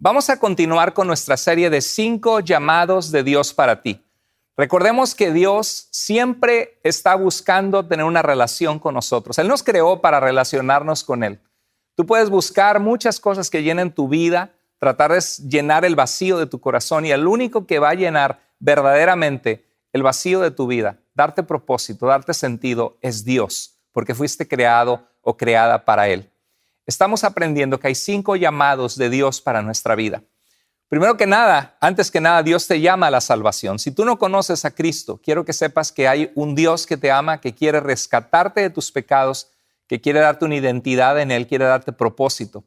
Vamos a continuar con nuestra serie de 5 llamados de Dios para ti. Recordemos que Dios siempre está buscando tener una relación con nosotros. Él nos creó para relacionarnos con Él. Tú puedes buscar muchas cosas que llenen tu vida, tratar de llenar el vacío de tu corazón, y el único que va a llenar verdaderamente el vacío de tu vida, darte propósito, darte sentido, es Dios, porque fuiste creado o creada para Él. Estamos aprendiendo que hay 5 llamados de Dios para nuestra vida. Primero que nada, antes que nada, Dios te llama a la salvación. Si tú no conoces a Cristo, quiero que sepas que hay un Dios que te ama, que quiere rescatarte de tus pecados, que quiere darte una identidad en Él, quiere darte propósito.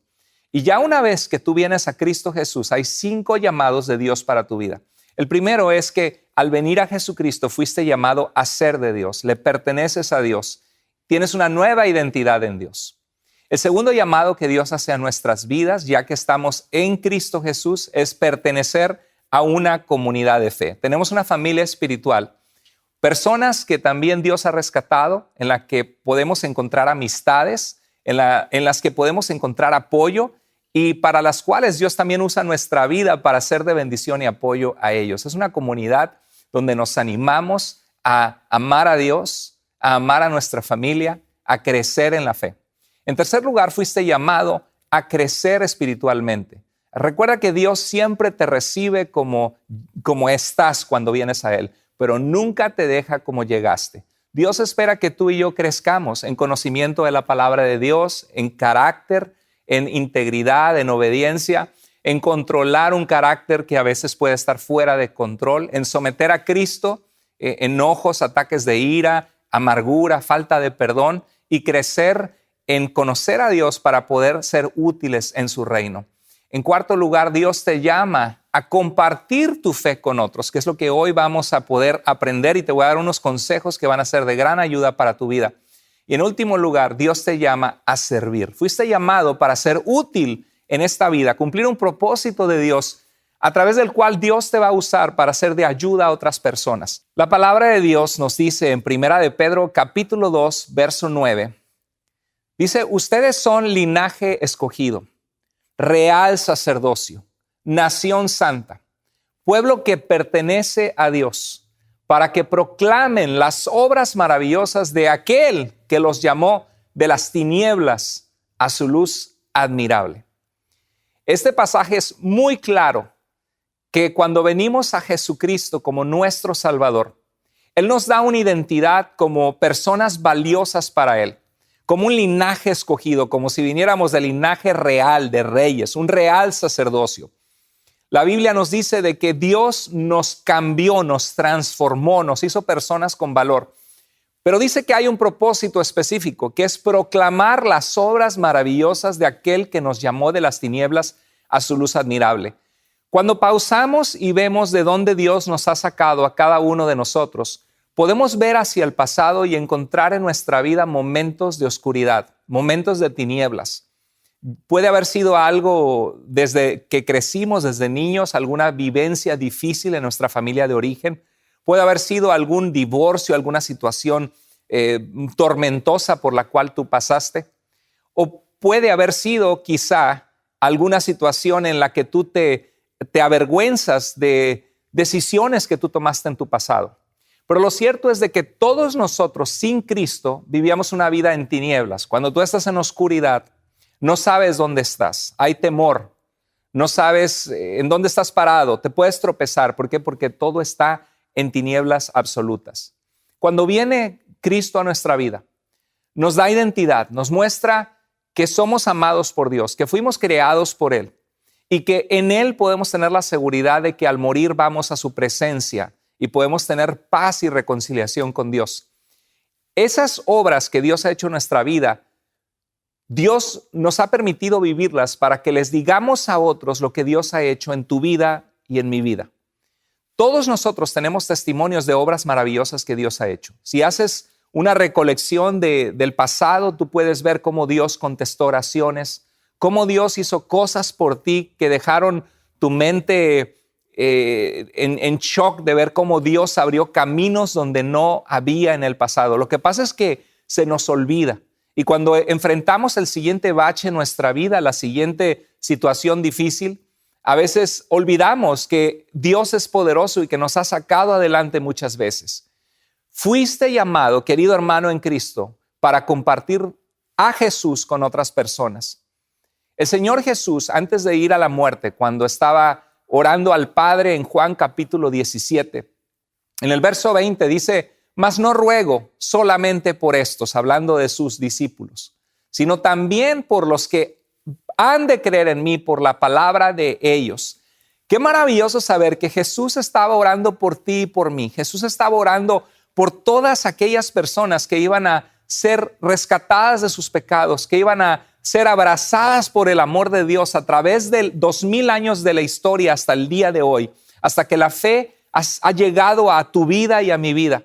Y ya una vez que tú vienes a Cristo Jesús, hay 5 llamados de Dios para tu vida. El primero es que al venir a Jesucristo fuiste llamado a ser de Dios, le perteneces a Dios, tienes una nueva identidad en Dios. El segundo llamado que Dios hace a nuestras vidas, ya que estamos en Cristo Jesús, es pertenecer a una comunidad de fe. Tenemos una familia espiritual, personas que también Dios ha rescatado, en la que podemos encontrar amistades, en las que podemos encontrar apoyo y para las cuales Dios también usa nuestra vida para ser de bendición y apoyo a ellos. Es una comunidad donde nos animamos a amar a Dios, a amar a nuestra familia, a crecer en la fe. En tercer lugar, fuiste llamado a crecer espiritualmente. Recuerda que Dios siempre te recibe como estás cuando vienes a Él, pero nunca te deja como llegaste. Dios espera que tú y yo crezcamos en conocimiento de la palabra de Dios, en carácter, en integridad, en obediencia, en controlar un carácter que a veces puede estar fuera de control, en someter a Cristo, enojos, ataques de ira, amargura, falta de perdón, y crecer en conocer a Dios para poder ser útiles en su reino. En cuarto lugar, Dios te llama a compartir tu fe con otros, que es lo que hoy vamos a poder aprender, y te voy a dar unos consejos que van a ser de gran ayuda para tu vida. Y en último lugar, Dios te llama a servir. Fuiste llamado para ser útil en esta vida, cumplir un propósito de Dios a través del cual Dios te va a usar para ser de ayuda a otras personas. La palabra de Dios nos dice en 1 de Pedro capítulo 2, verso 9, dice: ustedes son linaje escogido, real sacerdocio, nación santa, pueblo que pertenece a Dios, para que proclamen las obras maravillosas de aquel que los llamó de las tinieblas a su luz admirable. Este pasaje es muy claro que cuando venimos a Jesucristo como nuestro Salvador, Él nos da una identidad como personas valiosas para Él, como un linaje escogido, como si viniéramos del linaje real de reyes, un real sacerdocio. La Biblia nos dice de que Dios nos cambió, nos transformó, nos hizo personas con valor. Pero dice que hay un propósito específico, que es proclamar las obras maravillosas de aquel que nos llamó de las tinieblas a su luz admirable. Cuando pausamos y vemos de dónde Dios nos ha sacado a cada uno de nosotros, podemos ver hacia el pasado y encontrar en nuestra vida momentos de oscuridad, momentos de tinieblas. Puede haber sido algo desde que crecimos, desde niños, alguna vivencia difícil en nuestra familia de origen. Puede haber sido algún divorcio, alguna situación tormentosa por la cual tú pasaste. O puede haber sido quizá alguna situación en la que tú te avergüenzas de decisiones que tú tomaste en tu pasado. Pero lo cierto es de que todos nosotros sin Cristo vivíamos una vida en tinieblas. Cuando tú estás en oscuridad, no sabes dónde estás, hay temor, no sabes en dónde estás parado, te puedes tropezar. ¿Por qué? Porque todo está en tinieblas absolutas. Cuando viene Cristo a nuestra vida, nos da identidad, nos muestra que somos amados por Dios, que fuimos creados por Él y que en Él podemos tener la seguridad de que al morir vamos a su presencia y podemos tener paz y reconciliación con Dios. Esas obras que Dios ha hecho en nuestra vida, Dios nos ha permitido vivirlas para que les digamos a otros lo que Dios ha hecho en tu vida y en mi vida. Todos nosotros tenemos testimonios de obras maravillosas que Dios ha hecho. Si haces una recolección del pasado, tú puedes ver cómo Dios contestó oraciones, cómo Dios hizo cosas por ti que dejaron tu mente en shock de ver cómo Dios abrió caminos donde no había en el pasado. Lo que pasa es que se nos olvida. Y cuando enfrentamos el siguiente bache en nuestra vida, la siguiente situación difícil, A veces olvidamos que Dios es poderoso y que nos ha sacado adelante muchas veces. Fuiste llamado, querido hermano en Cristo, para compartir a Jesús con otras personas. El Señor Jesús, antes de ir a la muerte, cuando estaba orando al Padre en Juan capítulo 17, en el verso 20 dice: mas no ruego solamente por estos, hablando de sus discípulos, sino también por los que han de creer en mí por la palabra de ellos. Qué maravilloso saber que Jesús estaba orando por ti y por mí. Jesús estaba orando por todas aquellas personas que iban a ser rescatadas de sus pecados, que iban a ser abrazadas por el amor de Dios a través de 2000 años de la historia hasta el día de hoy, hasta que la fe ha llegado a tu vida y a mi vida.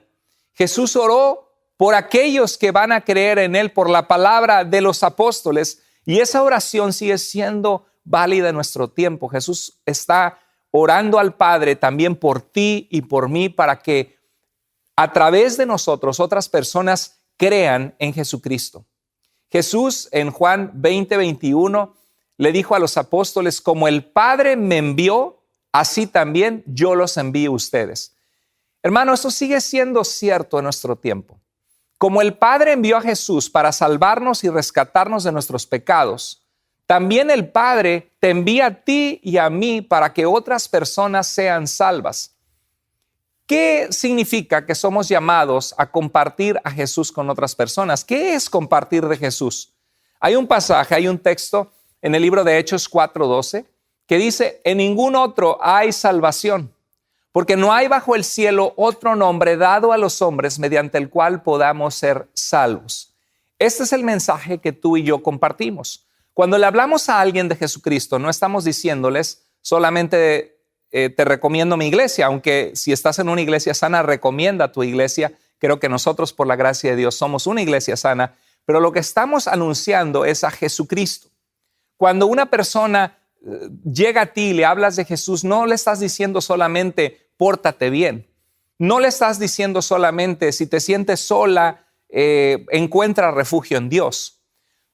Jesús oró por aquellos que van a creer en Él por la palabra de los apóstoles, y esa oración sigue siendo válida en nuestro tiempo. Jesús está orando al Padre también por ti y por mí para que a través de nosotros otras personas crean en Jesucristo. Jesús en Juan 20:21 le dijo a los apóstoles: como el Padre me envió, así también yo los envío a ustedes. Hermano, esto sigue siendo cierto en nuestro tiempo. Como el Padre envió a Jesús para salvarnos y rescatarnos de nuestros pecados, también el Padre te envía a ti y a mí para que otras personas sean salvas. ¿Qué significa que somos llamados a compartir a Jesús con otras personas? ¿Qué es compartir de Jesús? Hay un pasaje, hay un texto en el libro de Hechos 4:12 que dice: en ningún otro hay salvación, porque no hay bajo el cielo otro nombre dado a los hombres mediante el cual podamos ser salvos. Este es el mensaje que tú y yo compartimos. Cuando le hablamos a alguien de Jesucristo, no estamos diciéndoles solamente te recomiendo mi iglesia, aunque si estás en una iglesia sana, recomienda tu iglesia. Creo que nosotros, por la gracia de Dios, somos una iglesia sana, pero lo que estamos anunciando es a Jesucristo. Cuando una persona llega a ti y le hablas de Jesús, no le estás diciendo solamente pórtate bien, no le estás diciendo solamente si te sientes sola, encuentra refugio en Dios.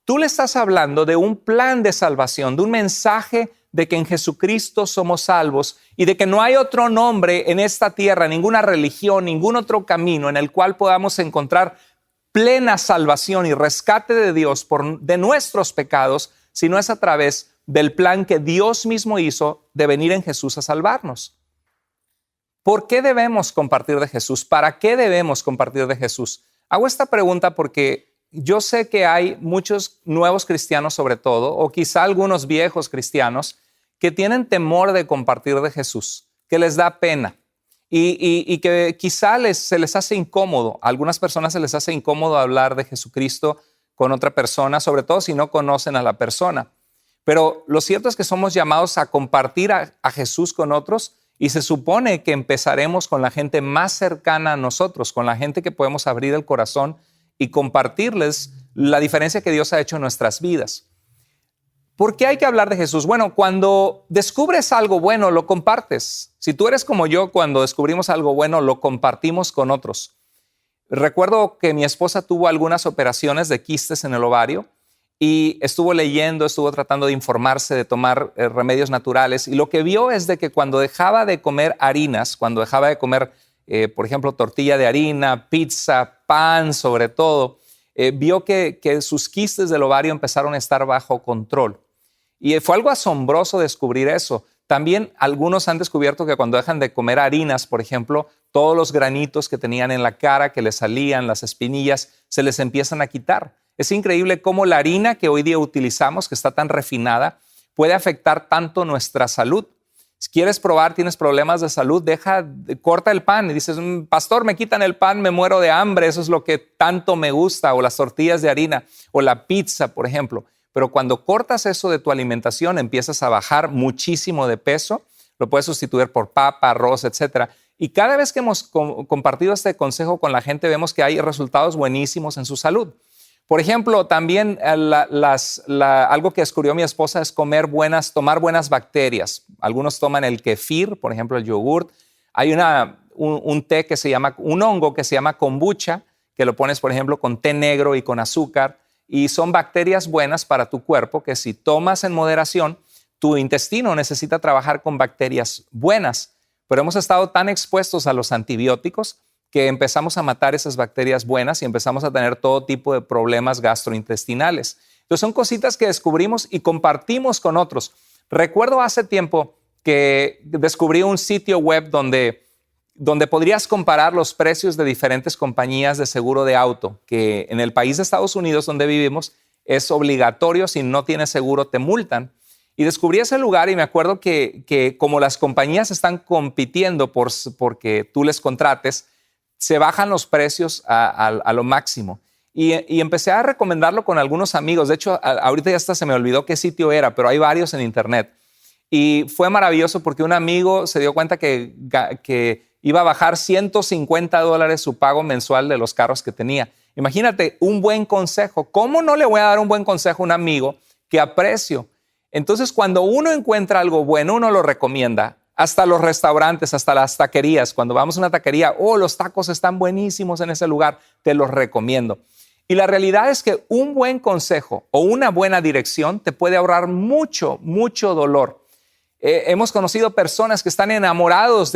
Tú le estás hablando de un plan de salvación, de un mensaje de que en Jesucristo somos salvos y de que no hay otro nombre en esta tierra, ninguna religión, ningún otro camino en el cual podamos encontrar plena salvación y rescate de Dios de nuestros pecados, sino es a través del plan que Dios mismo hizo de venir en Jesús a salvarnos. ¿Por qué debemos compartir de Jesús? ¿Para qué debemos compartir de Jesús? Hago esta pregunta porque yo sé que hay muchos nuevos cristianos sobre todo, o quizá algunos viejos cristianos, que tienen temor de compartir de Jesús, que les da pena y que quizá se les hace incómodo. A algunas personas se les hace incómodo hablar de Jesucristo con otra persona, sobre todo si no conocen a la persona. Pero lo cierto es que somos llamados a compartir a Jesús con otros, y se supone que empezaremos con la gente más cercana a nosotros, con la gente que podemos abrir el corazón y compartirles la diferencia que Dios ha hecho en nuestras vidas. ¿Por qué hay que hablar de Jesús? Bueno, cuando descubres algo bueno, lo compartes. Si tú eres como yo, cuando descubrimos algo bueno, lo compartimos con otros. Recuerdo que mi esposa tuvo algunas operaciones de quistes en el ovario y estuvo leyendo, estuvo tratando de informarse, de tomar remedios naturales, y lo que vio es de que cuando dejaba de comer harinas, cuando dejaba de comer, por ejemplo, tortilla de harina, pizza, pan sobre todo, vio que sus quistes del ovario empezaron a estar bajo control. Y fue algo asombroso descubrir eso. También algunos han descubierto que cuando dejan de comer harinas, por ejemplo, todos los granitos que tenían en la cara, que les salían, las espinillas, se les empiezan a quitar. Es increíble cómo la harina que hoy día utilizamos, que está tan refinada, puede afectar tanto nuestra salud. Si quieres probar, tienes problemas de salud, corta el pan y dices: pastor, me quitan el pan, me muero de hambre, eso es lo que tanto me gusta, o las tortillas de harina, o la pizza, por ejemplo. Pero cuando cortas eso de tu alimentación, empiezas a bajar muchísimo de peso, lo puedes sustituir por papa, arroz, etc. Y cada vez que hemos compartido este consejo con la gente, vemos que hay resultados buenísimos en su salud. Por ejemplo, también algo que descubrió mi esposa es tomar buenas bacterias. Algunos toman el kefir, por ejemplo, el yogurt. Hay un hongo que se llama kombucha, que lo pones, por ejemplo, con té negro y con azúcar. Y son bacterias buenas para tu cuerpo que si tomas en moderación, tu intestino necesita trabajar con bacterias buenas, pero hemos estado tan expuestos a los antibióticos que empezamos a matar esas bacterias buenas y empezamos a tener todo tipo de problemas gastrointestinales. Entonces son cositas que descubrimos y compartimos con otros. Recuerdo hace tiempo que descubrí un sitio web donde podrías comparar los precios de diferentes compañías de seguro de auto, que en el país de Estados Unidos donde vivimos es obligatorio, si no tienes seguro te multan. Y descubrí ese lugar y me acuerdo que como las compañías están compitiendo porque tú les contrates, se bajan los precios a lo máximo. Y empecé a recomendarlo con algunos amigos. De hecho, ahorita ya hasta se me olvidó qué sitio era, pero hay varios en internet. Y fue maravilloso porque un amigo se dio cuenta que iba a bajar $150 su pago mensual de los carros que tenía. Imagínate, un buen consejo. ¿Cómo no le voy a dar un buen consejo a un amigo que aprecio? Entonces, cuando uno encuentra algo bueno, uno lo recomienda. Hasta los restaurantes, hasta las taquerías. Cuando vamos a una taquería, los tacos están buenísimos en ese lugar, te los recomiendo. Y la realidad es que un buen consejo o una buena dirección te puede ahorrar mucho, mucho dolor. Hemos conocido personas que están enamorados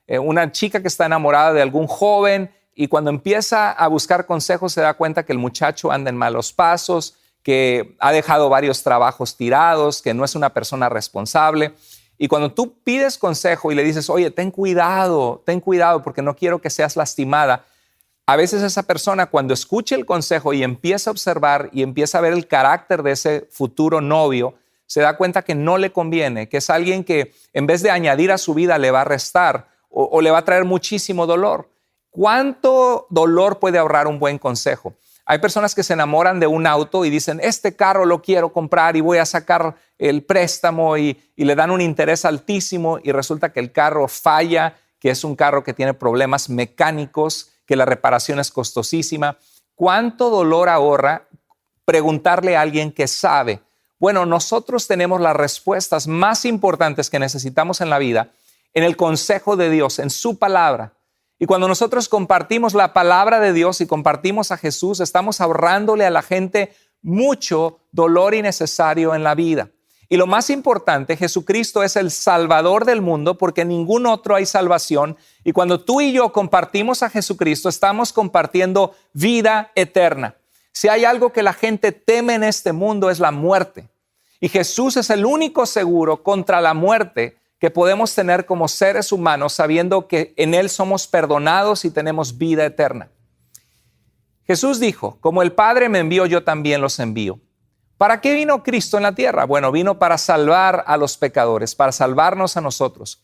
una chica que está enamorada de algún joven y cuando empieza a buscar consejos se da cuenta que el muchacho anda en malos pasos, que ha dejado varios trabajos tirados, que no es una persona responsable. Y cuando tú pides consejo y le dices, oye, ten cuidado porque no quiero que seas lastimada, a veces esa persona cuando escuche el consejo y empieza a observar y empieza a ver el carácter de ese futuro novio, se da cuenta que no le conviene, que es alguien que en vez de añadir a su vida le va a restar o le va a traer muchísimo dolor. ¿Cuánto dolor puede ahorrar un buen consejo? Hay personas que se enamoran de un auto y dicen, este carro lo quiero comprar y voy a sacar el préstamo y le dan un interés altísimo y resulta que el carro falla, que es un carro que tiene problemas mecánicos, que la reparación es costosísima. ¿Cuánto dolor ahorra preguntarle a alguien que sabe? Bueno, nosotros tenemos las respuestas más importantes que necesitamos en la vida en el consejo de Dios, en su palabra. Y cuando nosotros compartimos la palabra de Dios y compartimos a Jesús, estamos ahorrándole a la gente mucho dolor innecesario en la vida. Y lo más importante, Jesucristo es el Salvador del mundo porque en ningún otro hay salvación. Y cuando tú y yo compartimos a Jesucristo, estamos compartiendo vida eterna. Si hay algo que la gente teme en este mundo es la muerte. Y Jesús es el único seguro contra la muerte que podemos tener como seres humanos, sabiendo que en Él somos perdonados y tenemos vida eterna. Jesús dijo, como el Padre me envió, yo también los envío. ¿Para qué vino Cristo en la tierra? Bueno, vino para salvar a los pecadores, para salvarnos a nosotros.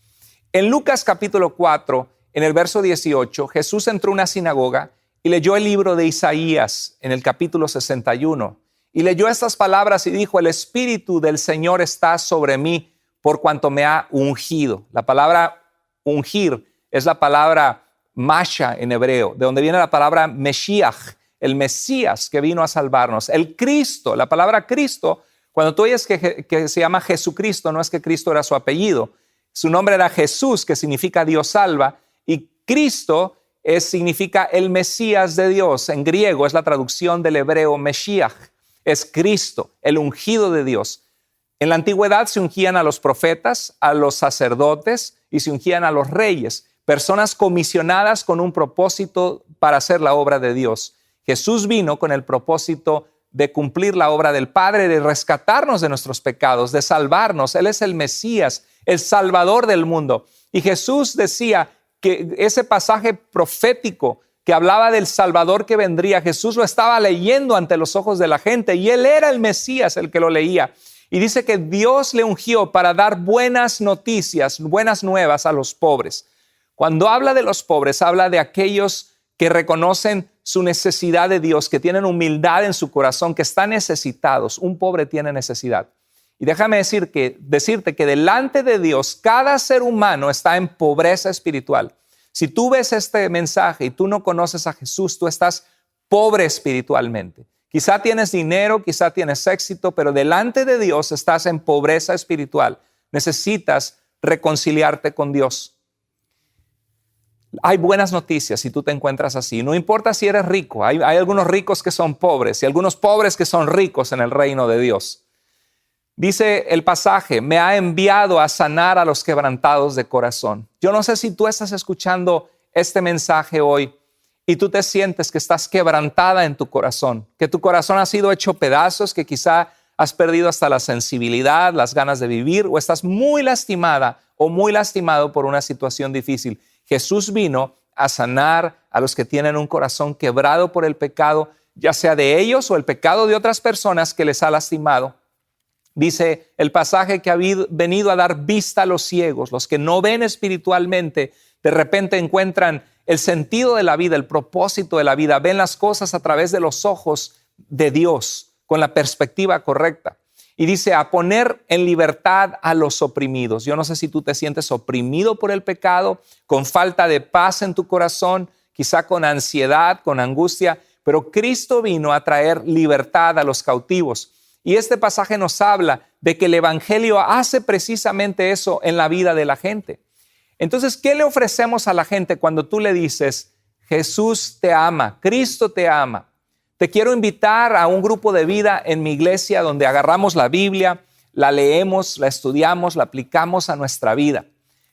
En Lucas capítulo 4, en el verso 18, Jesús entró a una sinagoga y leyó el libro de Isaías en el capítulo 61. Y leyó estas palabras y dijo, el Espíritu del Señor está sobre mí por cuanto me ha ungido. La palabra ungir es la palabra Masha en hebreo, de donde viene la palabra Meshiach, el Mesías que vino a salvarnos. El Cristo, la palabra Cristo, cuando tú oyes que se llama Jesucristo, no es que Cristo era su apellido. Su nombre era Jesús, que significa Dios salva, y Cristo significa el Mesías de Dios. En griego es la traducción del hebreo Meshiach. Es Cristo, el ungido de Dios. En la antigüedad se ungían a los profetas, a los sacerdotes y se ungían a los reyes, personas comisionadas con un propósito para hacer la obra de Dios. Jesús vino con el propósito de cumplir la obra del Padre, de rescatarnos de nuestros pecados, de salvarnos. Él es el Mesías, el Salvador del mundo. Y Jesús decía que ese pasaje profético que hablaba del Salvador que vendría, Jesús lo estaba leyendo ante los ojos de la gente y Él era el Mesías el que lo leía. Y dice que Dios le ungió para dar buenas noticias, buenas nuevas a los pobres. Cuando habla de los pobres, habla de aquellos que reconocen su necesidad de Dios, que tienen humildad en su corazón, que están necesitados. Un pobre tiene necesidad. Y déjame decirte que delante de Dios, cada ser humano está en pobreza espiritual. Si tú ves este mensaje y tú no conoces a Jesús, tú estás pobre espiritualmente. Quizá tienes dinero, quizá tienes éxito, pero delante de Dios estás en pobreza espiritual. Necesitas reconciliarte con Dios. Hay buenas noticias si tú te encuentras así. No importa si eres rico. Hay algunos ricos que son pobres y algunos pobres que son ricos en el reino de Dios. Dice el pasaje, me ha enviado a sanar a los quebrantados de corazón. Yo no sé si tú estás escuchando este mensaje hoy y tú te sientes que estás quebrantada en tu corazón, que tu corazón ha sido hecho pedazos, que quizá has perdido hasta la sensibilidad, las ganas de vivir, o estás muy lastimada o muy lastimado por una situación difícil. Jesús vino a sanar a los que tienen un corazón quebrado por el pecado, ya sea de ellos o el pecado de otras personas que les ha lastimado. Dice el pasaje que ha venido a dar vista a los ciegos, los que no ven espiritualmente, de repente encuentran el sentido de la vida, el propósito de la vida, ven las cosas a través de los ojos de Dios, con la perspectiva correcta. Y dice, a poner en libertad a los oprimidos. Yo no sé si tú te sientes oprimido por el pecado, con falta de paz en tu corazón, quizá con ansiedad, con angustia, pero Cristo vino a traer libertad a los cautivos. Y este pasaje nos habla de que el evangelio hace precisamente eso en la vida de la gente. Entonces, ¿qué le ofrecemos a la gente cuando tú le dices, Jesús te ama, Cristo te ama? Te quiero invitar a un grupo de vida en mi iglesia donde agarramos la Biblia, la leemos, la estudiamos, la aplicamos a nuestra vida.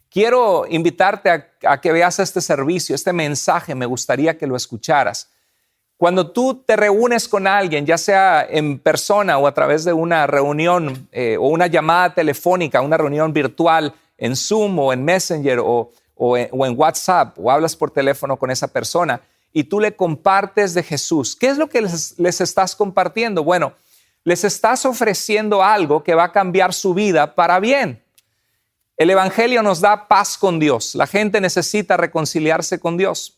Quiero invitarte a que veas este servicio, este mensaje, me gustaría que lo escucharas. Cuando tú te reúnes con alguien, ya sea en persona o a través de una reunión o una llamada telefónica, una reunión virtual en Zoom o en Messenger o en WhatsApp, o hablas por teléfono con esa persona y tú le compartes de Jesús, ¿qué es lo que les estás compartiendo? Bueno, les estás ofreciendo algo que va a cambiar su vida para bien. El evangelio nos da paz con Dios. La gente necesita reconciliarse con Dios.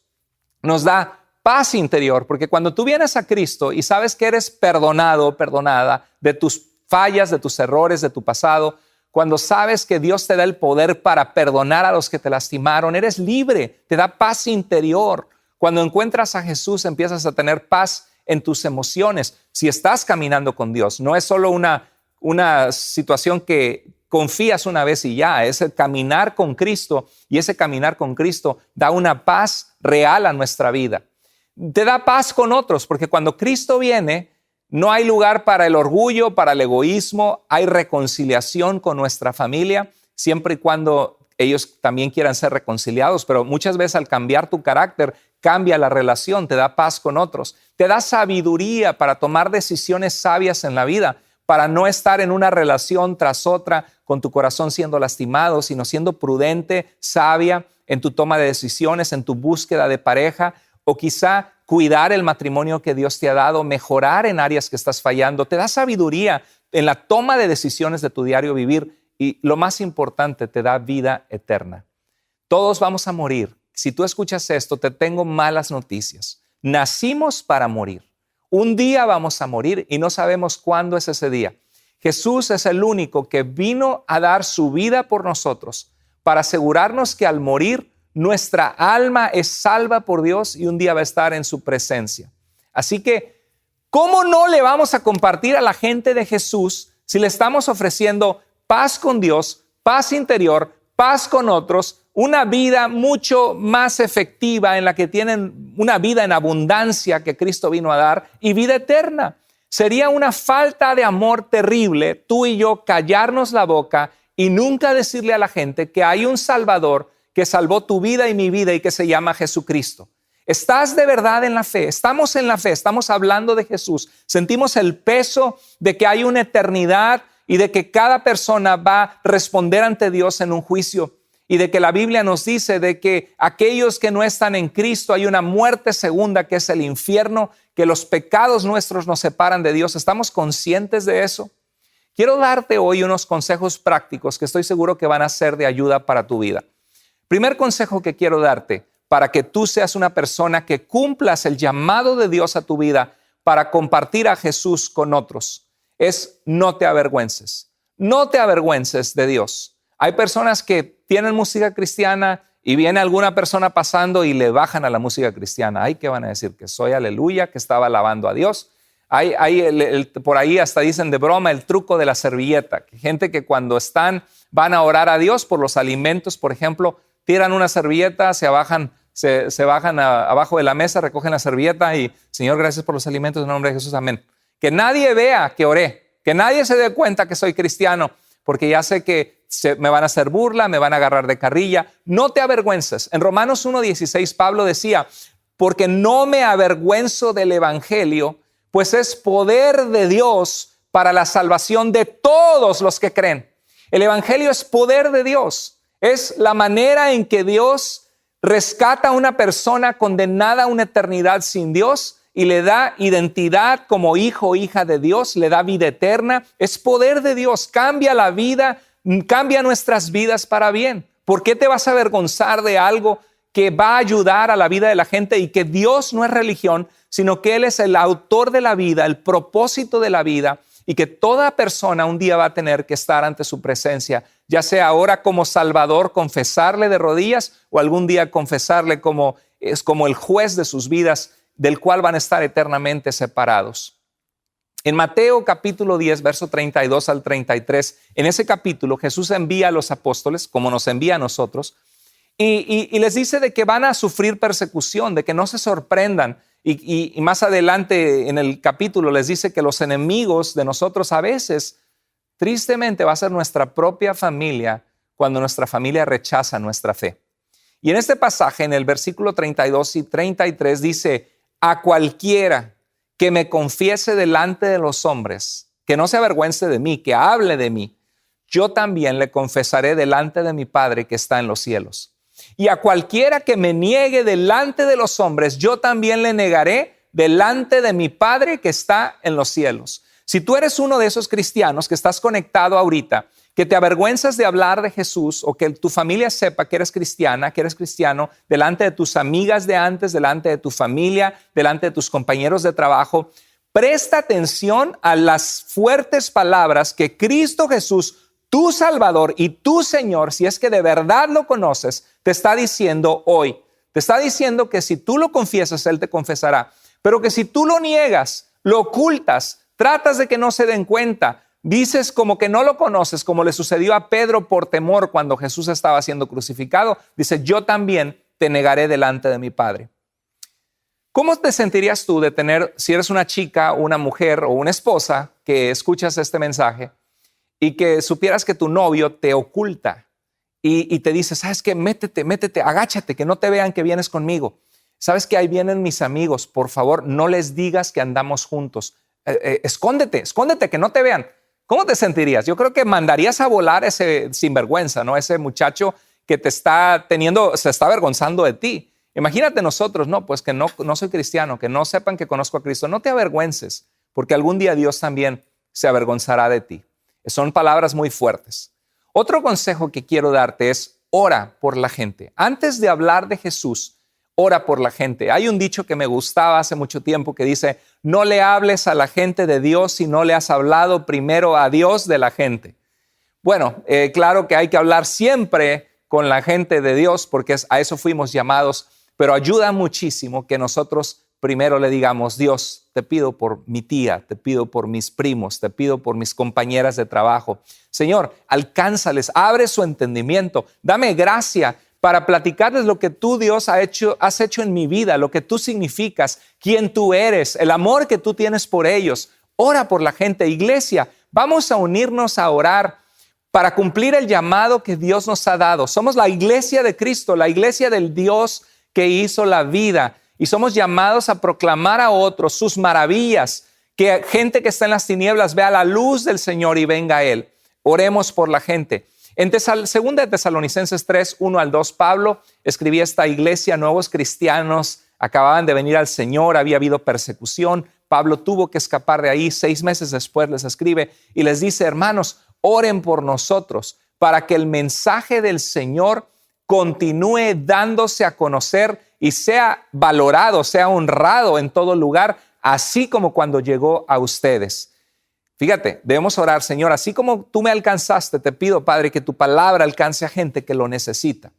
Nos da paz interior, porque cuando tú vienes a Cristo y sabes que eres perdonado o perdonada de tus fallas, de tus errores, de tu pasado, cuando sabes que Dios te da el poder para perdonar a los que te lastimaron, eres libre, te da paz interior. Cuando encuentras a Jesús, empiezas a tener paz en tus emociones. Si estás caminando con Dios, no es solo una situación que confías una vez y ya, es el caminar con Cristo, y ese caminar con Cristo da una paz real a nuestra vida. Te da paz con otros, porque cuando Cristo viene, no hay lugar para el orgullo, para el egoísmo, hay reconciliación con nuestra familia, siempre y cuando ellos también quieran ser reconciliados, pero muchas veces al cambiar tu carácter, cambia la relación, te da paz con otros, te da sabiduría para tomar decisiones sabias en la vida, para no estar en una relación tras otra con tu corazón siendo lastimado, sino siendo prudente, sabia en tu toma de decisiones, en tu búsqueda de pareja, o quizá cuidar el matrimonio que Dios te ha dado, mejorar en áreas que estás fallando, te da sabiduría en la toma de decisiones de tu diario vivir y lo más importante, te da vida eterna. Todos vamos a morir. Si tú escuchas esto, te tengo malas noticias. Nacimos para morir. Un día vamos a morir y no sabemos cuándo es ese día. Jesús es el único que vino a dar su vida por nosotros para asegurarnos que al morir nuestra alma es salva por Dios y un día va a estar en su presencia. Así que, ¿cómo no le vamos a compartir a la gente de Jesús si le estamos ofreciendo paz con Dios, paz interior, paz con otros, una vida mucho más efectiva en la que tienen una vida en abundancia que Cristo vino a dar y vida eterna? Sería una falta de amor terrible tú y yo callarnos la boca y nunca decirle a la gente que hay un Salvador que salvó tu vida y mi vida y que se llama Jesucristo. ¿Estás de verdad en la fe? Estamos en la fe, estamos hablando de Jesús. Sentimos el peso de que hay una eternidad y de que cada persona va a responder ante Dios en un juicio. Y de que la Biblia nos dice de que aquellos que no están en Cristo hay una muerte segunda que es el infierno, que los pecados nuestros nos separan de Dios. ¿Estamos conscientes de eso? Quiero darte hoy unos consejos prácticos que estoy seguro que van a ser de ayuda para tu vida. Primer consejo que quiero darte para que tú seas una persona que cumplas el llamado de Dios a tu vida para compartir a Jesús con otros es no te avergüences. No te avergüences de Dios. Hay personas que tienen música cristiana y viene alguna persona pasando y le bajan a la música cristiana. Ay, ¿qué van a decir? Que soy aleluya, que estaba alabando a Dios. Por ahí hasta dicen de broma el truco de la servilleta. Gente que cuando van a orar a Dios por los alimentos, por ejemplo, tiran una servilleta, se bajan abajo de la mesa, recogen la servilleta y Señor, gracias por los alimentos en el nombre de Jesús, amén. Que nadie vea que oré. Que nadie se dé cuenta que soy cristiano, porque ya sé que me van a hacer burla, me van a agarrar de carrilla. No te avergüences. En Romanos 1:16 Pablo decía, porque no me avergüenzo del evangelio, pues es poder de Dios para la salvación de todos los que creen. El evangelio es poder de Dios. Es la manera en que Dios rescata a una persona condenada a una eternidad sin Dios y le da identidad como hijo o hija de Dios, le da vida eterna. Es poder de Dios, cambia la vida, cambia nuestras vidas para bien. ¿Por qué te vas a avergonzar de algo que va a ayudar a la vida de la gente y que Dios no es religión, sino que Él es el autor de la vida, el propósito de la vida y que toda persona un día va a tener que estar ante su presencia, ya sea ahora como Salvador, confesarle de rodillas o algún día confesarle como el juez de sus vidas, del cual van a estar eternamente separados. En Mateo capítulo 10, verso 32 al 33, en ese capítulo Jesús envía a los apóstoles, como nos envía a nosotros, y les dice de que van a sufrir persecución, de que no se sorprendan. Y más adelante en el capítulo les dice que los enemigos de nosotros a veces, tristemente, va a ser nuestra propia familia cuando nuestra familia rechaza nuestra fe. Y en este pasaje, en el versículo 32 y 33, dice, a cualquiera que me confiese delante de los hombres, que no se avergüence de mí, que hable de mí, yo también le confesaré delante de mi Padre que está en los cielos. Y a cualquiera que me niegue delante de los hombres, yo también le negaré delante de mi Padre que está en los cielos. Si tú eres uno de esos cristianos que estás conectado ahorita, que te avergüenzas de hablar de Jesús o que tu familia sepa que eres cristiana, que eres cristiano, delante de tus amigas de antes, delante de tu familia, delante de tus compañeros de trabajo, presta atención a las fuertes palabras que Cristo Jesús, tu Salvador y tu Señor, si es que de verdad lo conoces, te está diciendo hoy. Te está diciendo que si tú lo confiesas, Él te confesará. Pero que si tú lo niegas, lo ocultas, tratas de que no se den cuenta, dices como que no lo conoces, como le sucedió a Pedro por temor cuando Jesús estaba siendo crucificado, dice, yo también te negaré delante de mi Padre. ¿Cómo te sentirías tú de tener, si eres una chica, una mujer o una esposa que escuchas este mensaje y que supieras que tu novio te oculta y te dice, ¿sabes qué? Métete, agáchate, que no te vean que vienes conmigo. ¿Sabes que ahí vienen mis amigos? Por favor, no les digas que andamos juntos. Escóndete, que no te vean. ¿Cómo te sentirías? Yo creo que mandarías a volar ese sinvergüenza, ¿no? Ese muchacho que se está avergonzando de ti. Imagínate nosotros, no, pues que no soy cristiano, que no sepan que conozco a Cristo. No te avergüences, porque algún día Dios también se avergonzará de ti. Son palabras muy fuertes. Otro consejo que quiero darte es ora por la gente. Antes de hablar de Jesús, ora por la gente. Hay un dicho que me gustaba hace mucho tiempo que dice, no le hables a la gente de Dios si no le has hablado primero a Dios de la gente. Bueno, claro que hay que hablar siempre con la gente de Dios porque a eso fuimos llamados, pero ayuda muchísimo que nosotros primero le digamos, Dios, te pido por mi tía, te pido por mis primos, te pido por mis compañeras de trabajo. Señor, alcánzales, abre su entendimiento, dame gracia para platicarles lo que tú, Dios, has hecho en mi vida, lo que tú significas, quién tú eres, el amor que tú tienes por ellos. Ora por la gente. Iglesia, vamos a unirnos a orar para cumplir el llamado que Dios nos ha dado. Somos la iglesia de Cristo, la iglesia del Dios que hizo la vida. Y somos llamados a proclamar a otros sus maravillas, que gente que está en las tinieblas vea la luz del Señor y venga a Él. Oremos por la gente. En 2 Tesalonicenses 3, 1 al 2, Pablo escribía esta iglesia, nuevos cristianos, acababan de venir al Señor, había habido persecución. Pablo tuvo que escapar de ahí. 6 meses después les escribe y les dice, hermanos, oren por nosotros para que el mensaje del Señor continúe dándose a conocer y sea valorado, sea honrado en todo lugar, así como cuando llegó a ustedes. Fíjate, debemos orar, Señor, así como tú me alcanzaste, te pido, Padre, que tu palabra alcance a gente que lo necesita.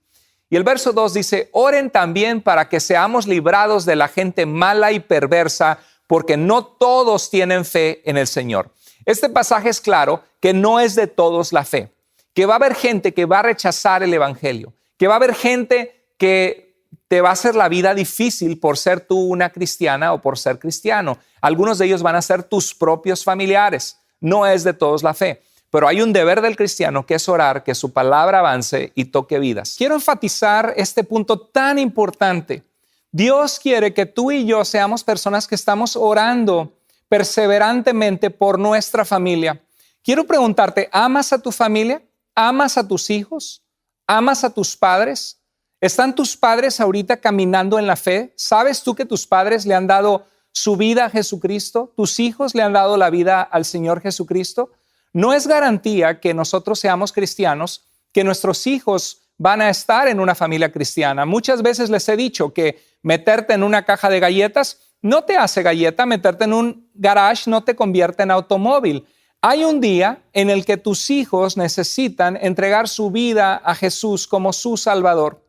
Y el verso 2 dice, oren también para que seamos librados de la gente mala y perversa, porque no todos tienen fe en el Señor. Este pasaje es claro que no es de todos la fe, que va a haber gente que va a rechazar el evangelio, que va a haber gente que te va a hacer la vida difícil por ser tú una cristiana o por ser cristiano. Algunos de ellos van a ser tus propios familiares. no es de todos la fe. Pero hay un deber del cristiano que es orar, que su palabra avance y toque vidas. Quiero enfatizar este punto tan importante. Dios quiere que tú y yo seamos personas que estamos orando perseverantemente por nuestra familia. Quiero preguntarte, ¿amas a tu familia? ¿Amas a tus hijos? ¿Amas a tus padres? ¿Están tus padres ahorita caminando en la fe? ¿Sabes tú que tus padres le han dado su vida a Jesucristo? ¿Tus hijos le han dado la vida al Señor Jesucristo? No es garantía que nosotros seamos cristianos, que nuestros hijos van a estar en una familia cristiana. Muchas veces les he dicho que meterte en una caja de galletas no te hace galleta, meterte en un garage no te convierte en automóvil. Hay un día en el que tus hijos necesitan entregar su vida a Jesús como su Salvador.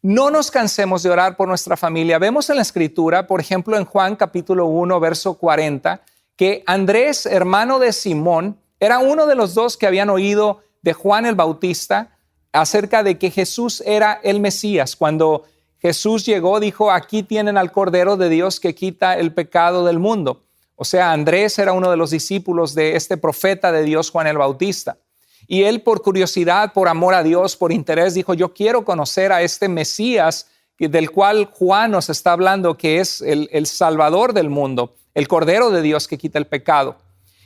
No nos cansemos de orar por nuestra familia. Vemos en la Escritura, por ejemplo, en Juan capítulo 1, verso 40, que Andrés, hermano de Simón, era uno de los dos que habían oído de Juan el Bautista acerca de que Jesús era el Mesías. Cuando Jesús llegó, dijo, aquí tienen al Cordero de Dios que quita el pecado del mundo. O sea, Andrés era uno de los discípulos de este profeta de Dios, Juan el Bautista. Y él, por curiosidad, por amor a Dios, por interés, dijo, yo quiero conocer a este Mesías del cual Juan nos está hablando, que es el Salvador del mundo, el Cordero de Dios que quita el pecado.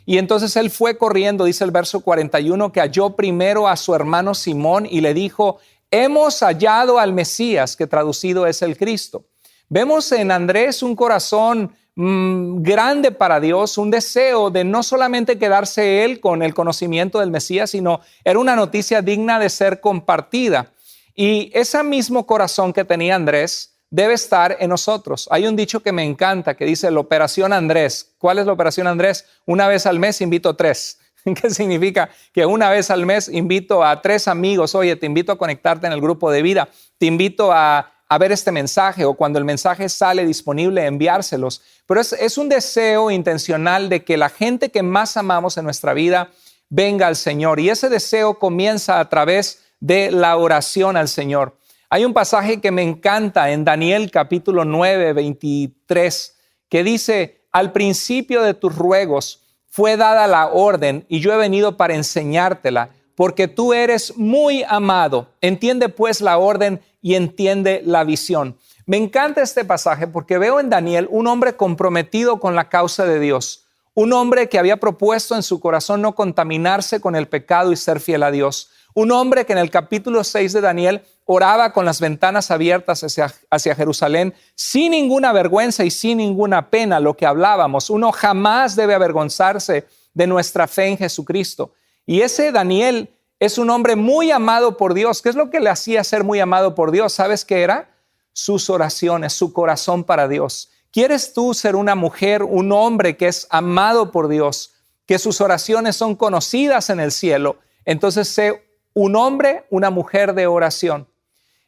Y entonces él fue corriendo, dice el verso 41, que halló primero a su hermano Simón y le dijo, hemos hallado al Mesías, que traducido es el Cristo. Vemos en Andrés un corazón grande para Dios, un deseo de no solamente quedarse él con el conocimiento del Mesías, sino era una noticia digna de ser compartida. Y ese mismo corazón que tenía Andrés debe estar en nosotros. Hay un dicho que me encanta que dice la operación Andrés. ¿Cuál es la operación Andrés? Una vez al mes invito 3. ¿Qué significa? Que una vez al mes invito a 3 amigos. Oye, te invito a conectarte en el grupo de vida. Te invito a ver este mensaje, o cuando el mensaje sale disponible, enviárselos. Pero es un deseo intencional de que la gente que más amamos en nuestra vida venga al Señor. Y ese deseo comienza a través de la oración al Señor. Hay un pasaje que me encanta en Daniel capítulo 9, 23, que dice, al principio de tus ruegos fue dada la orden y yo he venido para enseñártela, porque tú eres muy amado. Entiende pues la orden y entiende la visión. Me encanta este pasaje porque veo en Daniel un hombre comprometido con la causa de Dios, un hombre que había propuesto en su corazón no contaminarse con el pecado y ser fiel a Dios. Un hombre que en el capítulo 6 de Daniel oraba con las ventanas abiertas hacia Jerusalén sin ninguna vergüenza y sin ninguna pena, lo que hablábamos. Uno jamás debe avergonzarse de nuestra fe en Jesucristo. Y ese Daniel es un hombre muy amado por Dios. ¿Qué es lo que le hacía ser muy amado por Dios? ¿Sabes qué era? Sus oraciones, su corazón para Dios. ¿Quieres tú ser una mujer, un hombre que es amado por Dios, que sus oraciones son conocidas en el cielo? Entonces sé un hombre, una mujer de oración.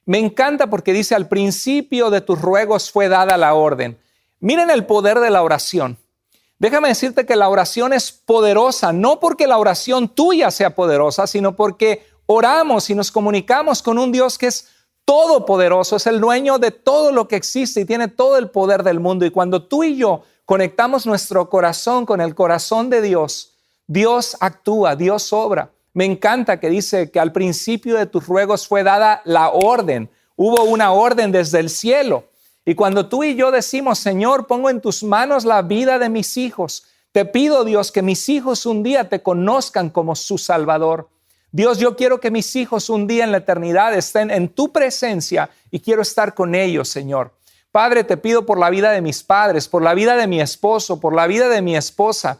Me encanta porque dice, al principio de tus ruegos fue dada la orden. Miren el poder de la oración. Déjame decirte que la oración es poderosa, no porque la oración tuya sea poderosa, sino porque oramos y nos comunicamos con un Dios que es todopoderoso, es el dueño de todo lo que existe y tiene todo el poder del mundo. Y cuando tú y yo conectamos nuestro corazón con el corazón de Dios, Dios actúa, Dios obra. Me encanta que dice que al principio de tus ruegos fue dada la orden. Hubo una orden desde el cielo. Y cuando tú y yo decimos, Señor, pongo en tus manos la vida de mis hijos. Te pido, Dios, que mis hijos un día te conozcan como su Salvador. Dios, yo quiero que mis hijos un día en la eternidad estén en tu presencia y quiero estar con ellos, Señor. Padre, te pido por la vida de mis padres, por la vida de mi esposo, por la vida de mi esposa.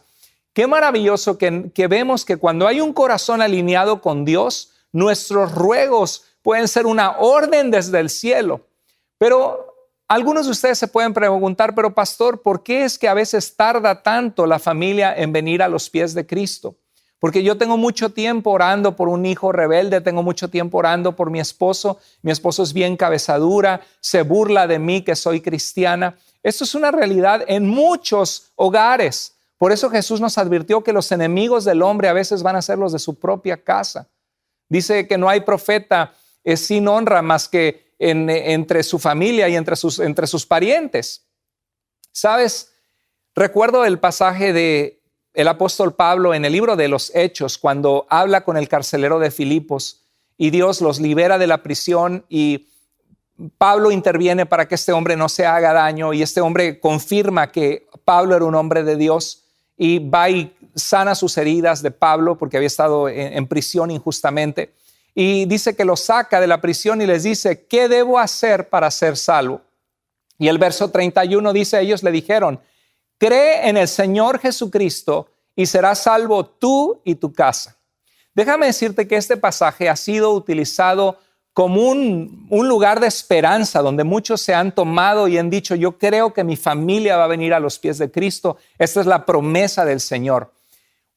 Qué maravilloso que vemos que cuando hay un corazón alineado con Dios, nuestros ruegos pueden ser una orden desde el cielo. Pero algunos de ustedes se pueden preguntar, pero pastor, ¿por qué es que a veces tarda tanto la familia en venir a los pies de Cristo? Porque yo tengo mucho tiempo orando por un hijo rebelde, tengo mucho tiempo orando por mi esposo es bien cabezadura, se burla de mí que soy cristiana. Esto es una realidad en muchos hogares. Por eso Jesús nos advirtió que los enemigos del hombre a veces van a ser los de su propia casa. Dice que no hay profeta sin honra más que entre su familia y entre sus parientes. ¿Sabes? Recuerdo el pasaje de el apóstol Pablo en el libro de los Hechos, cuando habla con el carcelero de Filipos y Dios los libera de la prisión y Pablo interviene para que este hombre no se haga daño y este hombre confirma que Pablo era un hombre de Dios y va y sana sus heridas de Pablo porque había estado en prisión injustamente y dice que lo saca de la prisión y les dice, ¿qué debo hacer para ser salvo? Y el verso 31 dice, ellos le dijeron, cree en el Señor Jesucristo y serás salvo tú y tu casa. Déjame decirte que este pasaje ha sido utilizado como un lugar de esperanza donde muchos se han tomado y han dicho, yo creo que mi familia va a venir a los pies de Cristo. Esta es la promesa del Señor.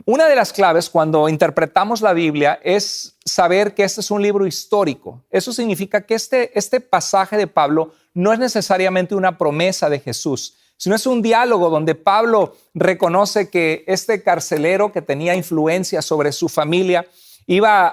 Una de las claves cuando interpretamos la Biblia es saber que este es un libro histórico. Eso significa que este pasaje de Pablo no es necesariamente una promesa de Jesús, sino es un diálogo donde Pablo reconoce que este carcelero que tenía influencia sobre su familia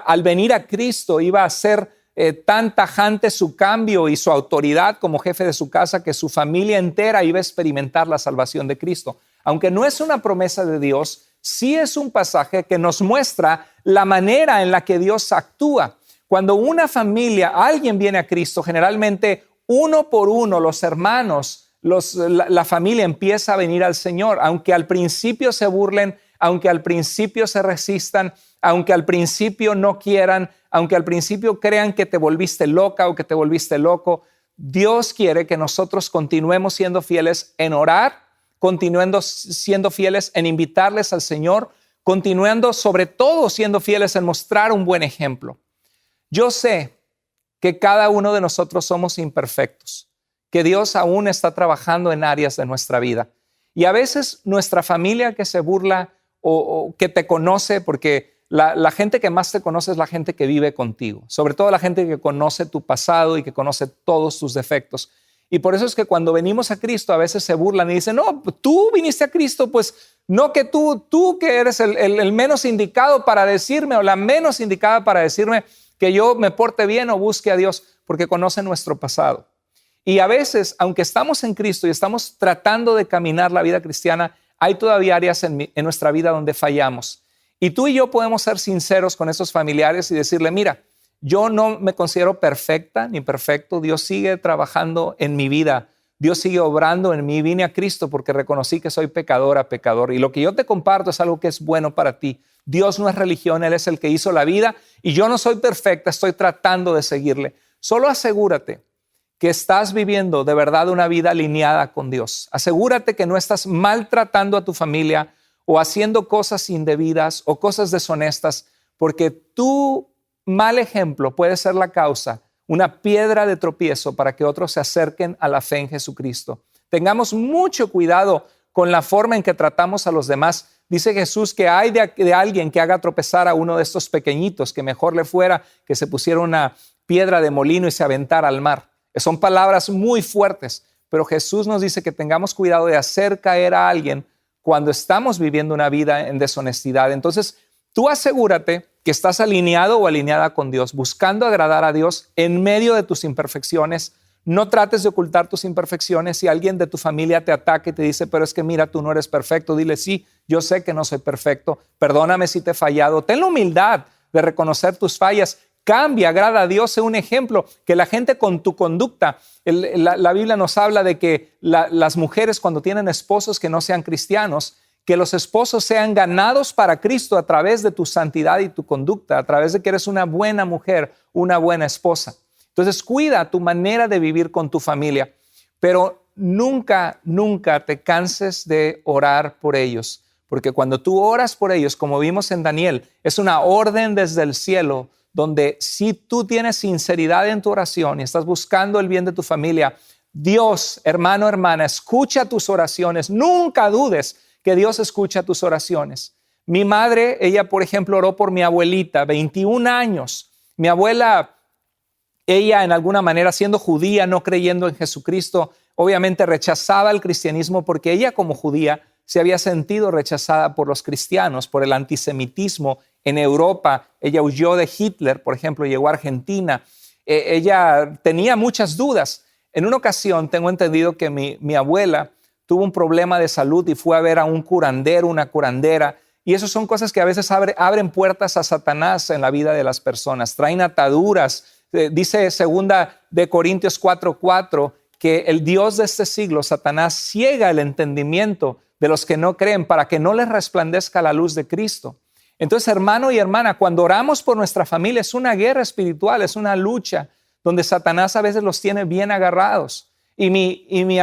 al venir a Cristo, iba a ser tan tajante su cambio y su autoridad como jefe de su casa que su familia entera iba a experimentar la salvación de Cristo. Aunque no es una promesa de Dios, sí es un pasaje que nos muestra la manera en la que Dios actúa. Cuando una familia, alguien viene a Cristo, generalmente uno por uno los hermanos, la familia empieza a venir al Señor, aunque al principio se burlen, aunque al principio se resistan, aunque al principio no quieran, aunque al principio crean que te volviste loca o que te volviste loco. Dios quiere que nosotros continuemos siendo fieles en orar, continuando siendo fieles en invitarles al Señor, continuando sobre todo siendo fieles en mostrar un buen ejemplo. Yo sé que cada uno de nosotros somos imperfectos, que Dios aún está trabajando en áreas de nuestra vida. Y a veces nuestra familia que se burla o que te conoce, porque la gente que más te conoce es la gente que vive contigo, sobre todo la gente que conoce tu pasado y que conoce todos tus defectos. Y por eso es que cuando venimos a Cristo a veces se burlan y dicen, no, tú viniste a Cristo, pues no que tú que eres el menos indicado para decirme o la menos indicada para decirme que yo me porte bien o busque a Dios, porque conoce nuestro pasado. Y a veces, aunque estamos en Cristo y estamos tratando de caminar la vida cristiana, hay todavía áreas en nuestra vida donde fallamos. Y tú y yo podemos ser sinceros con esos familiares y decirle, mira, yo no me considero perfecta ni perfecto. Dios sigue trabajando en mi vida. Dios sigue obrando en mí. Vine a Cristo porque reconocí que soy pecador. Y lo que yo te comparto es algo que es bueno para ti. Dios no es religión, Él es el que hizo la vida y yo no soy perfecta, estoy tratando de seguirle. Solo asegúrate que estás viviendo de verdad una vida alineada con Dios. Asegúrate que no estás maltratando a tu familia o haciendo cosas indebidas o cosas deshonestas, porque tu mal ejemplo puede ser la causa, una piedra de tropiezo para que otros se acerquen a la fe en Jesucristo. Tengamos mucho cuidado con la forma en que tratamos a los demás. Dice Jesús que hay de alguien que haga tropezar a uno de estos pequeñitos, que mejor le fuera que se pusiera una piedra de molino y se aventara al mar. Son palabras muy fuertes, pero Jesús nos dice que tengamos cuidado de hacer caer a alguien cuando estamos viviendo una vida en deshonestidad. Entonces, tú asegúrate que estás alineado o alineada con Dios, buscando agradar a Dios en medio de tus imperfecciones. No trates de ocultar tus imperfecciones. Si alguien de tu familia te ataca y te dice, pero es que mira, tú no eres perfecto, dile, sí, yo sé que no soy perfecto, perdóname si te he fallado. Ten la humildad de reconocer tus fallas. Cambia, agrada a Dios, sé un ejemplo, que la gente con tu conducta, la Biblia nos habla de que las mujeres cuando tienen esposos que no sean cristianos, que los esposos sean ganados para Cristo a través de tu santidad y tu conducta, a través de que eres una buena mujer, una buena esposa. Entonces cuida tu manera de vivir con tu familia, pero nunca, nunca te canses de orar por ellos, porque cuando tú oras por ellos, como vimos en Daniel, es una orden desde el cielo, donde si tú tienes sinceridad en tu oración y estás buscando el bien de tu familia, Dios, hermano, hermana, escucha tus oraciones. Nunca dudes que Dios escucha tus oraciones. Mi madre, ella, por ejemplo, oró por mi abuelita, 21 años. Mi abuela, ella en alguna manera, siendo judía, no creyendo en Jesucristo, obviamente rechazaba el cristianismo porque ella como judía se había sentido rechazada por los cristianos, por el antisemitismo en Europa. Ella huyó de Hitler, por ejemplo, llegó a Argentina. Ella tenía muchas dudas. En una ocasión tengo entendido que mi abuela tuvo un problema de salud y fue a ver a un curandero, una curandera. Y eso son cosas que a veces abren puertas a Satanás en la vida de las personas, traen ataduras. Dice 2 Corintios 4:4 que el Dios de este siglo, Satanás, ciega el entendimiento de los que no creen para que no les resplandezca la luz de Cristo. Entonces, hermano y hermana, cuando oramos por nuestra familia es una guerra espiritual, es una lucha donde Satanás a veces los tiene bien agarrados. Y mi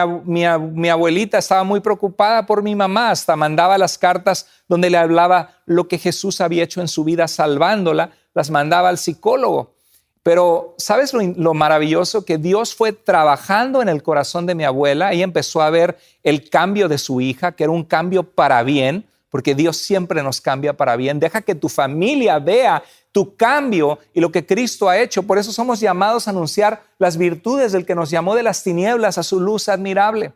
abuelita estaba muy preocupada por mi mamá, hasta mandaba las cartas donde le hablaba lo que Jesús había hecho en su vida salvándola, las mandaba al psicólogo. Pero ¿sabes lo maravilloso? Que Dios fue trabajando en el corazón de mi abuela. Ella empezó a ver el cambio de su hija, que era un cambio para bien, porque Dios siempre nos cambia para bien. Deja que tu familia vea tu cambio y lo que Cristo ha hecho. Por eso somos llamados a anunciar las virtudes del que nos llamó de las tinieblas a su luz admirable.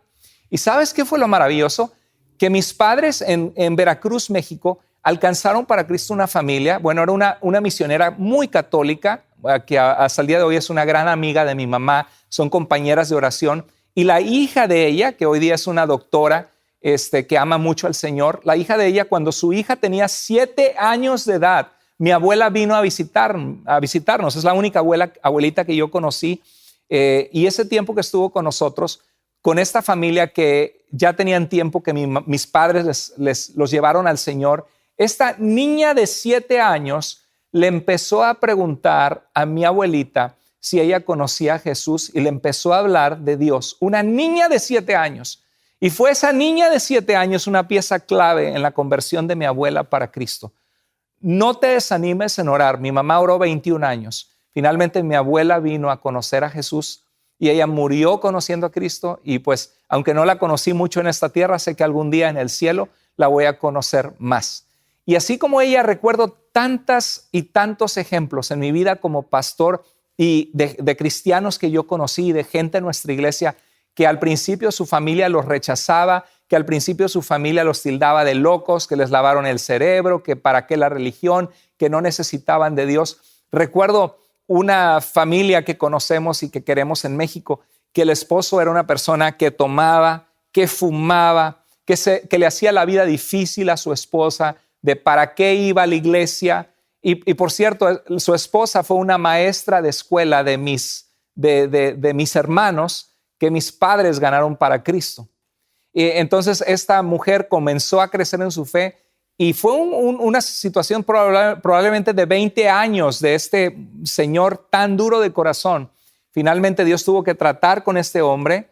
¿Y sabes qué fue lo maravilloso? Que mis padres en Veracruz, México, alcanzaron para Cristo una familia. Bueno, era una misionera muy católica, que hasta el día de hoy es una gran amiga de mi mamá, son compañeras de oración. Y la hija de ella, que hoy día es una doctora, que ama mucho al Señor, la hija de ella, cuando su hija tenía 7 años de edad, mi abuela vino a visitarnos. Es la única abuelita que yo conocí. Y ese tiempo que estuvo con nosotros, con esta familia que ya tenían tiempo que mis padres los llevaron al Señor, esta niña de 7 años le empezó a preguntar a mi abuelita si ella conocía a Jesús y le empezó a hablar de Dios. Una niña de 7 años. Y fue esa niña de 7 años una pieza clave en la conversión de mi abuela para Cristo. No te desanimes en orar. Mi mamá oró 21 años. Finalmente mi abuela vino a conocer a Jesús y ella murió conociendo a Cristo. Y pues, aunque no la conocí mucho en esta tierra, sé que algún día en el cielo la voy a conocer más. Y así como ella, recuerdo tantas y tantos ejemplos en mi vida como pastor y de cristianos que yo conocí, de gente en nuestra iglesia que al principio su familia los rechazaba, que al principio su familia los tildaba de locos, que les lavaron el cerebro, que para qué la religión, que no necesitaban de Dios. Recuerdo una familia que conocemos y que queremos en México, que el esposo era una persona que tomaba, que fumaba, que le hacía la vida difícil a su esposa, de para qué iba a la iglesia. Y por cierto, su esposa fue una maestra de escuela de mis hermanos, que mis padres ganaron para Cristo. Y entonces esta mujer comenzó a crecer en su fe y fue una situación probablemente de 20 años de este señor tan duro de corazón. Finalmente Dios tuvo que tratar con este hombre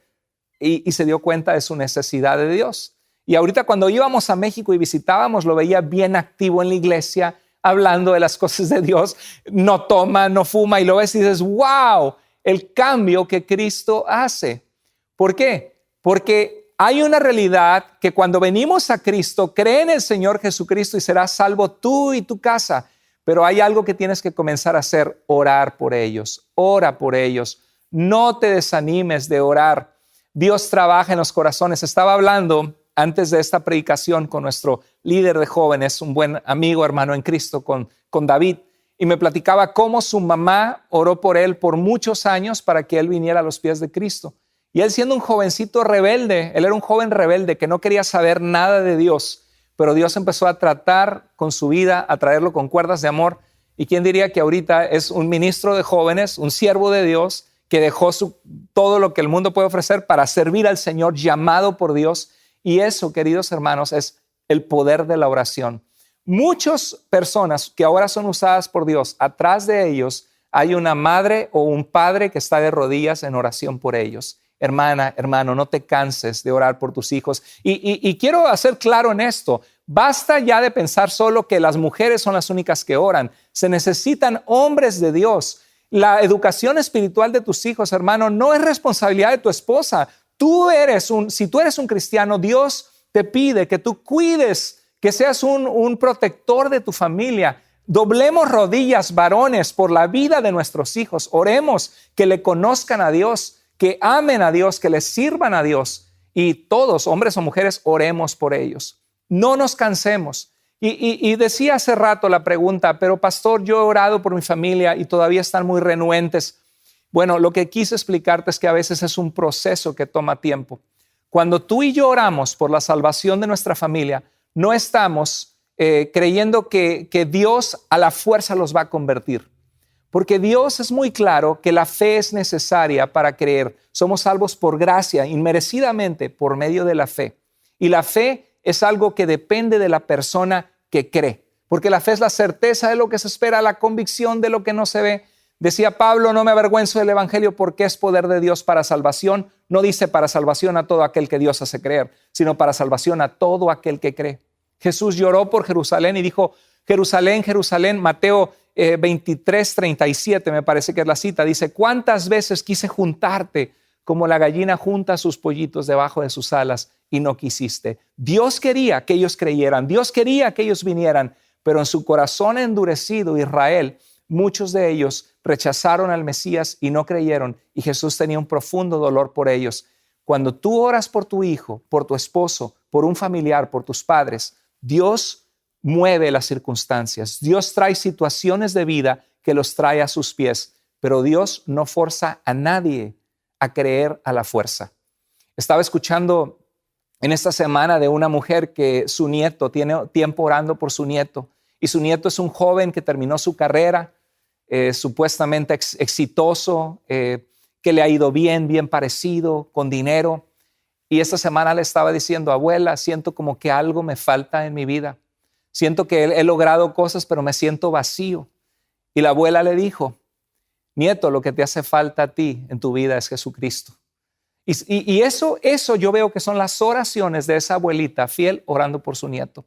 y se dio cuenta de su necesidad de Dios. Y ahorita cuando íbamos a México y visitábamos, lo veía bien activo en la iglesia, hablando de las cosas de Dios. No toma, no fuma, y lo ves y dices, wow, el cambio que Cristo hace. ¿Por qué? Porque hay una realidad que cuando venimos a Cristo, cree en el Señor Jesucristo y serás salvo tú y tu casa. Pero hay algo que tienes que comenzar a hacer, orar por ellos. Ora por ellos. No te desanimes de orar. Dios trabaja en los corazones. Estaba hablando antes de esta predicación con nuestro líder de jóvenes, un buen amigo, hermano en Cristo, con David. Y me platicaba cómo su mamá oró por él por muchos años para que él viniera a los pies de Cristo. Y él siendo un jovencito rebelde, él era un joven rebelde que no quería saber nada de Dios, pero Dios empezó a tratar con su vida, a traerlo con cuerdas de amor. ¿Y quién diría que ahorita es un ministro de jóvenes, un siervo de Dios, que dejó todo lo que el mundo puede ofrecer para servir al Señor, llamado por Dios? Y eso, queridos hermanos, es el poder de la oración. Muchas personas que ahora son usadas por Dios, atrás de ellos hay una madre o un padre que está de rodillas en oración por ellos. Hermana, hermano, no te canses de orar por tus hijos. Y quiero hacer claro en esto, basta ya de pensar solo que las mujeres son las únicas que oran. Se necesitan hombres de Dios. La educación espiritual de tus hijos, hermano, no es responsabilidad de tu esposa. Si tú eres un cristiano, Dios te pide que tú cuides, que seas un protector de tu familia. Doblemos rodillas, varones, por la vida de nuestros hijos. Oremos que le conozcan a Dios, que amen a Dios, que les sirvan a Dios. Y todos, hombres o mujeres, oremos por ellos. No nos cansemos. Y decía hace rato la pregunta, pero pastor, yo he orado por mi familia y todavía están muy renuentes. Bueno, lo que quise explicarte es que a veces es un proceso que toma tiempo. Cuando tú y yo oramos por la salvación de nuestra familia, no estamos creyendo que Dios a la fuerza los va a convertir. Porque Dios es muy claro que la fe es necesaria para creer. Somos salvos por gracia, inmerecidamente, por medio de la fe. Y la fe es algo que depende de la persona que cree. Porque la fe es la certeza de lo que se espera, la convicción de lo que no se ve. Decía Pablo, no me avergüenzo del evangelio porque es poder de Dios para salvación. No dice para salvación a todo aquel que Dios hace creer, sino para salvación a todo aquel que cree. Jesús lloró por Jerusalén y dijo, Jerusalén, Jerusalén, Mateo 23:37 me parece que es la cita, dice, ¿cuántas veces quise juntarte como la gallina junta sus pollitos debajo de sus alas y no quisiste? Dios quería que ellos creyeran, Dios quería que ellos vinieran, pero en su corazón endurecido, Israel, muchos de ellos rechazaron al Mesías y no creyeron, y Jesús tenía un profundo dolor por ellos. Cuando tú oras por tu hijo, por tu esposo, por un familiar, por tus padres, Dios mueve las circunstancias. Dios trae situaciones de vida que los trae a sus pies, pero Dios no forza a nadie a creer a la fuerza. Estaba escuchando en esta semana de una mujer que su nieto tiene tiempo orando por su nieto, y su nieto es un joven que terminó su carrera, supuestamente exitoso, que le ha ido bien parecido, con dinero. Y esta semana le estaba diciendo, abuela, siento como que algo me falta en mi vida. Siento que he logrado cosas, pero me siento vacío. Y la abuela le dijo, nieto, lo que te hace falta a ti en tu vida es Jesucristo. Y eso yo veo que son las oraciones de esa abuelita fiel orando por su nieto.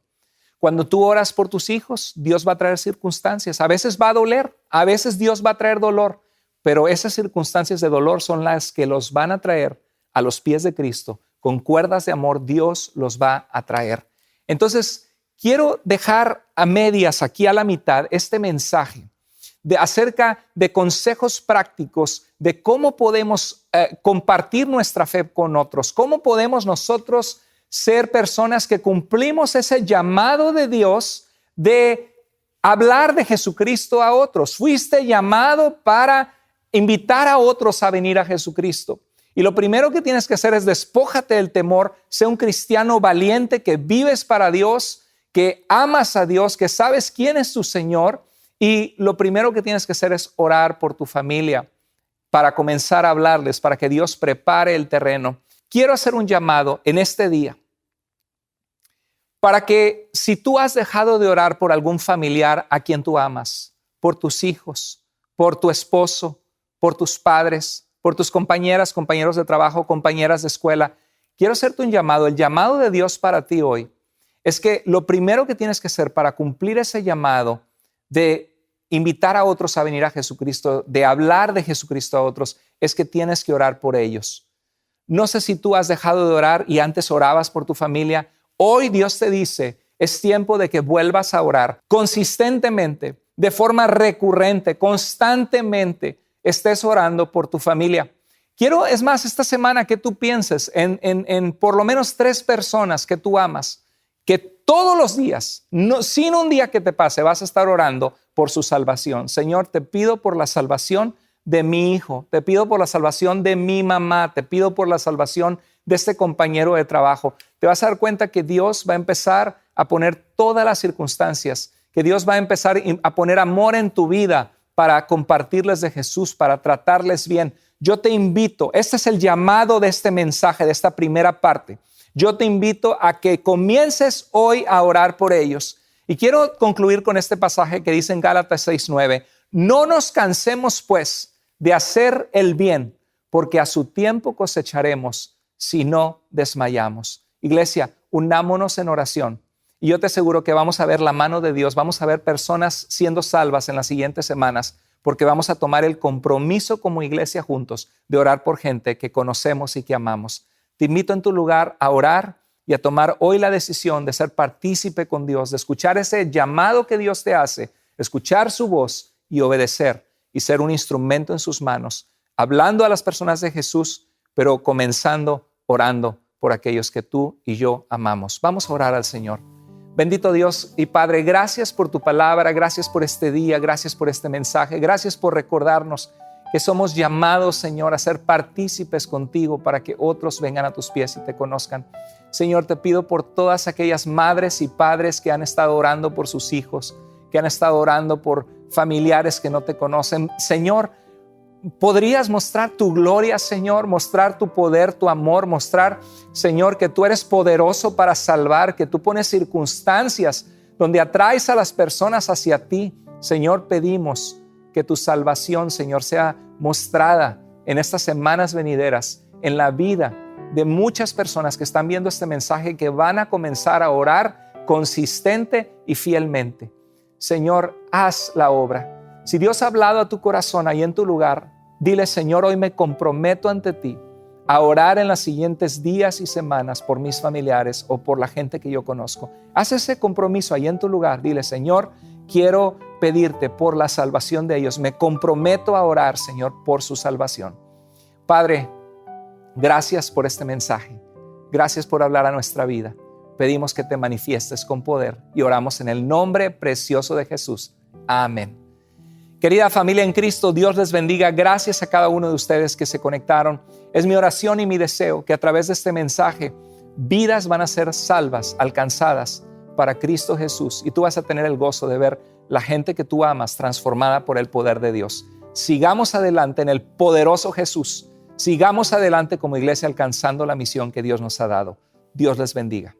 Cuando tú oras por tus hijos, Dios va a traer circunstancias. A veces va a doler, a veces Dios va a traer dolor, pero esas circunstancias de dolor son las que los van a traer a los pies de Cristo. Con cuerdas de amor, Dios los va a traer. Entonces, quiero dejar a medias, aquí a la mitad, este mensaje acerca de consejos prácticos de cómo podemos compartir nuestra fe con otros, cómo podemos nosotros ser personas que cumplimos ese llamado de Dios de hablar de Jesucristo a otros. Fuiste llamado para invitar a otros a venir a Jesucristo. Y lo primero que tienes que hacer es despójate del temor, sé un cristiano valiente que vives para Dios, que amas a Dios, que sabes quién es tu Señor. Y lo primero que tienes que hacer es orar por tu familia para comenzar a hablarles, para que Dios prepare el terreno. Quiero hacer un llamado en este día para que si tú has dejado de orar por algún familiar a quien tú amas, por tus hijos, por tu esposo, por tus padres, por tus compañeras, compañeros de trabajo, compañeras de escuela, quiero hacerte un llamado. El llamado de Dios para ti hoy es que lo primero que tienes que hacer para cumplir ese llamado de invitar a otros a venir a Jesucristo, de hablar de Jesucristo a otros, es que tienes que orar por ellos. No sé si tú has dejado de orar y antes orabas por tu familia. Hoy Dios te dice, es tiempo de que vuelvas a orar consistentemente, de forma recurrente, constantemente, estés orando por tu familia. Quiero, es más, esta semana que tú pienses en por lo menos 3 personas que tú amas, que todos los días, sin un día que te pase, vas a estar orando por su salvación. Señor, te pido por la salvación de mi hijo, te pido por la salvación de mi mamá, te pido por la salvación de este compañero de trabajo. Te vas a dar cuenta que Dios va a empezar a poner todas las circunstancias, que Dios va a empezar a poner amor en tu vida para compartirles de Jesús, para tratarles bien. Yo te invito, este es el llamado de este mensaje, de esta primera parte. Yo te invito a que comiences hoy a orar por ellos. Y quiero concluir con este pasaje que dice en Gálatas 6:9. No nos cansemos, pues, de hacer el bien, porque a su tiempo cosecharemos si no desmayamos. Iglesia, unámonos en oración. Y yo te aseguro que vamos a ver la mano de Dios, vamos a ver personas siendo salvas en las siguientes semanas, porque vamos a tomar el compromiso como iglesia juntos de orar por gente que conocemos y que amamos. Te invito en tu lugar a orar y a tomar hoy la decisión de ser partícipe con Dios, de escuchar ese llamado que Dios te hace, escuchar su voz y obedecer y ser un instrumento en sus manos, hablando a las personas de Jesús, pero comenzando orando por aquellos que tú y yo amamos. Vamos a orar al Señor. Bendito Dios y Padre, gracias por tu palabra, gracias por este día, gracias por este mensaje, gracias por recordarnos que somos llamados, Señor, a ser partícipes contigo para que otros vengan a tus pies y te conozcan. Señor, te pido por todas aquellas madres y padres que han estado orando por sus hijos, que han estado orando por familiares que no te conocen. Señor, ¿podrías mostrar tu gloria, Señor? Mostrar tu poder, tu amor, mostrar, Señor, que tú eres poderoso para salvar, que tú pones circunstancias donde atraes a las personas hacia ti. Señor, pedimos que tu salvación, Señor, sea mostrada en estas semanas venideras, en la vida de muchas personas que están viendo este mensaje, que van a comenzar a orar consistente y fielmente. Señor, haz la obra. Si Dios ha hablado a tu corazón ahí en tu lugar, dile: Señor, hoy me comprometo ante ti a orar en los siguientes días y semanas por mis familiares o por la gente que yo conozco. Haz ese compromiso ahí en tu lugar. Dile: Señor, quiero pedirte por la salvación de ellos. Me comprometo a orar, Señor, por su salvación. Padre, gracias por este mensaje. Gracias por hablar a nuestra vida. Pedimos que te manifiestes con poder y oramos en el nombre precioso de Jesús. Amén. Querida familia en Cristo, Dios les bendiga. Gracias a cada uno de ustedes que se conectaron. Es mi oración y mi deseo que a través de este mensaje vidas van a ser salvas, alcanzadas para Cristo Jesús, y tú vas a tener el gozo de ver la gente que tú amas transformada por el poder de Dios. Sigamos adelante en el poderoso Jesús. Sigamos adelante como iglesia alcanzando la misión que Dios nos ha dado. Dios les bendiga.